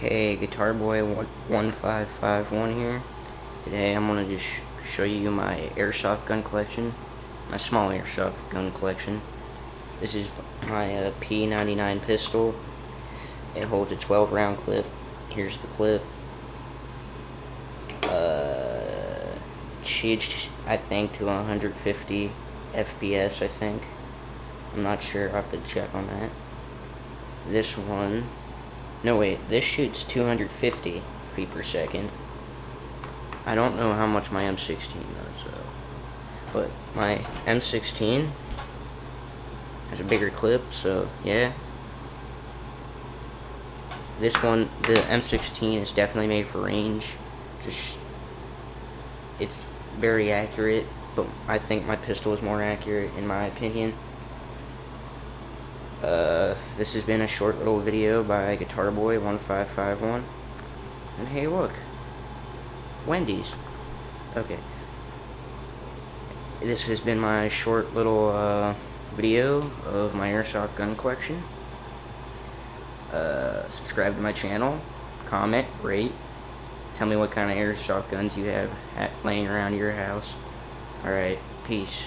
Hey, Guitar Boy 1551 here. Today I'm gonna just show you my airsoft gun collection, my small airsoft gun collection. This is my P99 pistol. It holds a 12 round clip. Here's the clip. Shoots, I think, to 150 FPS. I think. I'm not sure. I'll have to check on that. This one. No, wait, this shoots 250 feet per second. I don't know how much my M16 does, though. But my M16 has a bigger clip, so yeah. This one, the M16 is definitely made for range. It's very accurate, but I think my pistol is more accurate, in my opinion. This has been a short little video by Guitar Boy 1551. And hey, look, Wendy's. Okay. This has been my short little video of my airsoft gun collection. Subscribe to my channel, comment, rate. Tell me what kind of airsoft guns you have laying around your house. Alright, peace.